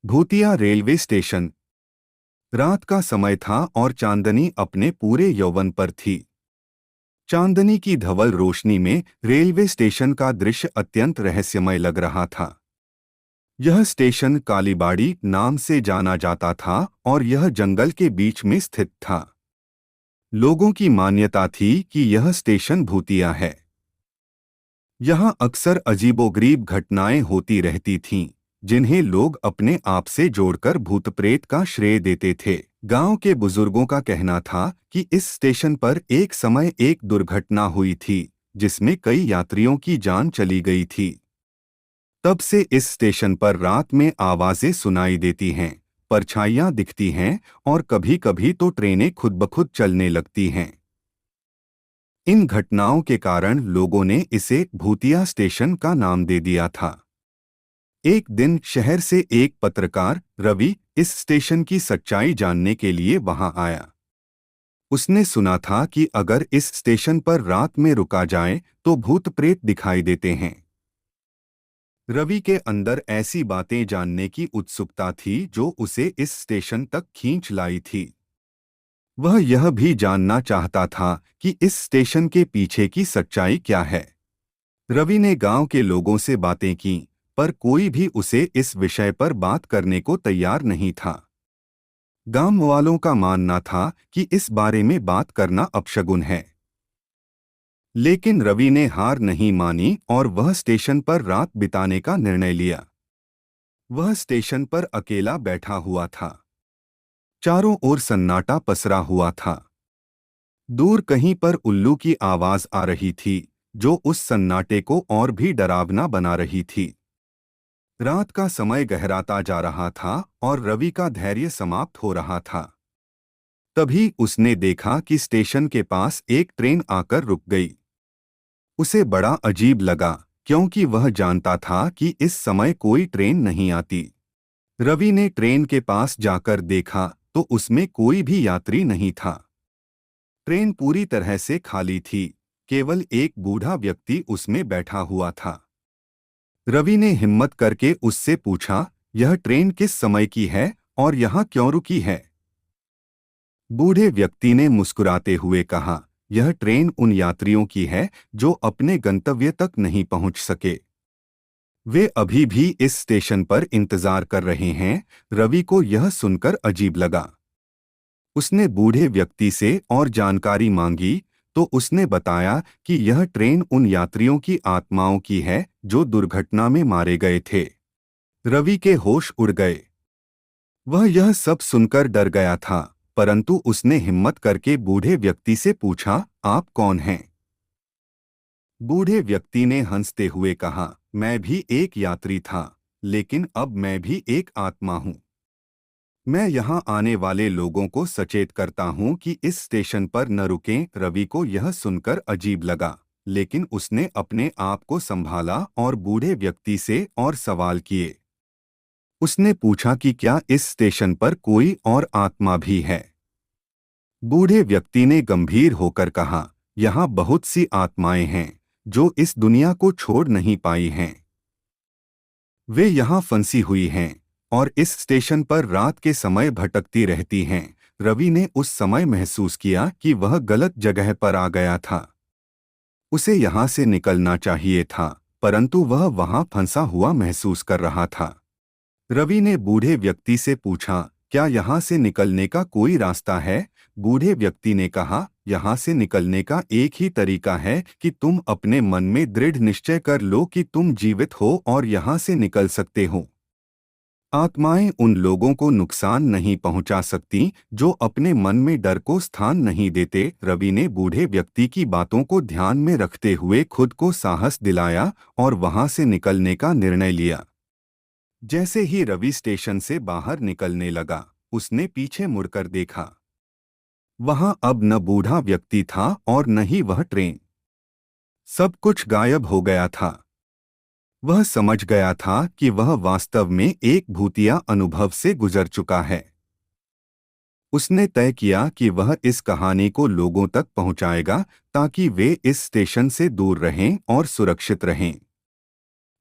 भूतिया railway station. रात का समय था और चांदनी अपने पूरे यौवन पर थी। चांदनी की धवल रोशनी में रेलवे स्टेशन का दृश्य अत्यंत रहस्यमय लग रहा था। यह स्टेशन कालीबाड़ी नाम से जाना जाता था और यह जंगल के बीच में स्थित था। लोगों की मान्यता थी कि यह स्टेशन भूतिया है। यहाँ अक्सर अजीबोगरीब घटनाएं होती रहती थीं, जिन्हें लोग अपने आप से जोड़कर भूत प्रेत का श्रेय देते थे। गांव के बुजुर्गों का कहना था कि इस स्टेशन पर एक समय एक दुर्घटना हुई थी, जिसमें कई यात्रियों की जान चली गई थी। तब से इस स्टेशन पर रात में आवाजें सुनाई देती हैं, परछाइयां दिखती हैं और कभी-कभी तो ट्रेनें खुद ब खुद चलने लगती हैं। इन घटनाओं के कारण लोगों ने इसे भूतिया स्टेशन का नाम दे दिया था। एक दिन शहर से एक पत्रकार रवि इस स्टेशन की सच्चाई जानने के लिए वहां आया। उसने सुना था कि अगर इस स्टेशन पर रात में रुका जाए तो भूत प्रेत दिखाई देते हैं। रवि के अंदर ऐसी बातें जानने की उत्सुकता थी जो उसे इस स्टेशन तक खींच लाई थी। वह यह भी जानना चाहता था कि इस स्टेशन के पीछे की सच्चाई क्या है। रवि ने गांव के लोगों से बातें की, पर कोई भी उसे इस विषय पर बात करने को तैयार नहीं था। गांव वालों का मानना था कि इस बारे में बात करना अपशगुन है। लेकिन रवि ने हार नहीं मानी और वह स्टेशन पर रात बिताने का निर्णय लिया। वह स्टेशन पर अकेला बैठा हुआ था। चारों ओर सन्नाटा पसरा हुआ था। दूर कहीं पर उल्लू की आवाज आ रही थी, जो उस सन्नाटे को और भी डरावना बना रही थी। रात का समय गहराता जा रहा था और रवि का धैर्य समाप्त हो रहा था। तभी उसने देखा कि स्टेशन के पास एक ट्रेन आकर रुक गई। उसे बड़ा अजीब लगा, क्योंकि वह जानता था कि इस समय कोई ट्रेन नहीं आती। रवि ने ट्रेन के पास जाकर देखा तो उसमें कोई भी यात्री नहीं था। ट्रेन पूरी तरह से खाली थी, केवल एक बूढ़ा व्यक्ति उसमें बैठा हुआ था। रवि ने हिम्मत करके उससे पूछा, यह ट्रेन किस समय की है और यहाँ क्यों रुकी है? बूढ़े व्यक्ति ने मुस्कुराते हुए कहा, यह ट्रेन उन यात्रियों की है जो अपने गंतव्य तक नहीं पहुंच सके। वे अभी भी इस स्टेशन पर इंतजार कर रहे हैं। रवि को यह सुनकर अजीब लगा। उसने बूढ़े व्यक्ति से और जानकारी मांगी तो उसने बताया कि यह ट्रेन उन यात्रियों की आत्माओं की है जो दुर्घटना में मारे गए थे। रवि के होश उड़ गए। वह यह सब सुनकर डर गया था, परंतु उसने हिम्मत करके बूढ़े व्यक्ति से पूछा, आप कौन हैं? बूढ़े व्यक्ति ने हंसते हुए कहा, मैं भी एक यात्री था, लेकिन अब मैं भी एक आत्मा हूँ। मैं यहाँ आने वाले लोगों को सचेत करता हूँ कि इस स्टेशन पर न रुकें। रवि को यह सुनकर अजीब लगा, लेकिन उसने अपने आप को संभाला और बूढ़े व्यक्ति से और सवाल किए। उसने पूछा कि क्या इस स्टेशन पर कोई और आत्मा भी है? बूढ़े व्यक्ति ने गंभीर होकर कहा, यहाँ बहुत सी आत्माएं हैं जो इस दुनिया को छोड़ नहीं पाई हैं। वे यहाँ फंसी हुई हैं और इस स्टेशन पर रात के समय भटकती रहती हैं। रवि ने उस समय महसूस किया कि वह गलत जगह पर आ गया था। उसे यहाँ से निकलना चाहिए था, परंतु वह वहाँ फंसा हुआ महसूस कर रहा था। रवि ने बूढ़े व्यक्ति से पूछा, क्या यहाँ से निकलने का कोई रास्ता है? बूढ़े व्यक्ति ने कहा, यहाँ से निकलने का एक ही तरीका है कि तुम अपने मन में दृढ़ निश्चय कर लो कि तुम जीवित हो और यहाँ से निकल सकते हो। आत्माएं उन लोगों को नुकसान नहीं पहुंचा सकती जो अपने मन में डर को स्थान नहीं देते। रवि ने बूढ़े व्यक्ति की बातों को ध्यान में रखते हुए खुद को साहस दिलाया और वहां से निकलने का निर्णय लिया। जैसे ही रवि स्टेशन से बाहर निकलने लगा, उसने पीछे मुड़कर देखा। वहां अब न बूढ़ा व्यक्ति था और न ही वह ट्रेन। सब कुछ गायब हो गया था। वह समझ गया था कि वह वास्तव में एक भूतिया अनुभव से गुजर चुका है। उसने तय किया कि वह इस कहानी को लोगों तक पहुंचाएगा ताकि वे इस स्टेशन से दूर रहें और सुरक्षित रहें।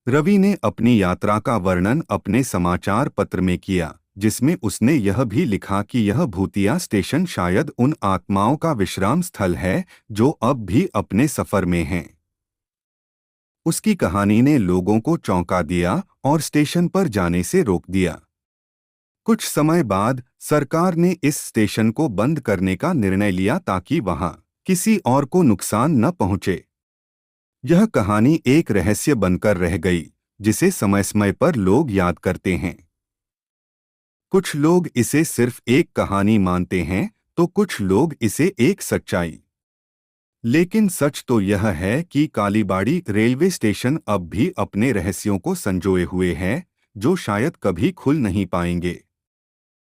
रवि ने अपनी यात्रा का वर्णन अपने समाचार पत्र में किया, जिसमें उसने यह भी लिखा कि यह भूतिया स्टेशन शायद उन आत्माओं का विश्राम स्थल है जो अब भी अपने सफर में हैं। उसकी कहानी ने लोगों को चौंका दिया और स्टेशन पर जाने से रोक दिया। कुछ समय बाद सरकार ने इस स्टेशन को बंद करने का निर्णय लिया ताकि वहां किसी और को नुकसान न पहुंचे। यह कहानी एक रहस्य बनकर रह गई, जिसे समय समय पर लोग याद करते हैं। कुछ लोग इसे सिर्फ एक कहानी मानते हैं, तो कुछ लोग इसे एक सच्चाई। लेकिन सच तो यह है कि कालीबाड़ी रेलवे स्टेशन अब भी अपने रहस्यों को संजोए हुए है, जो शायद कभी खुल नहीं पाएंगे।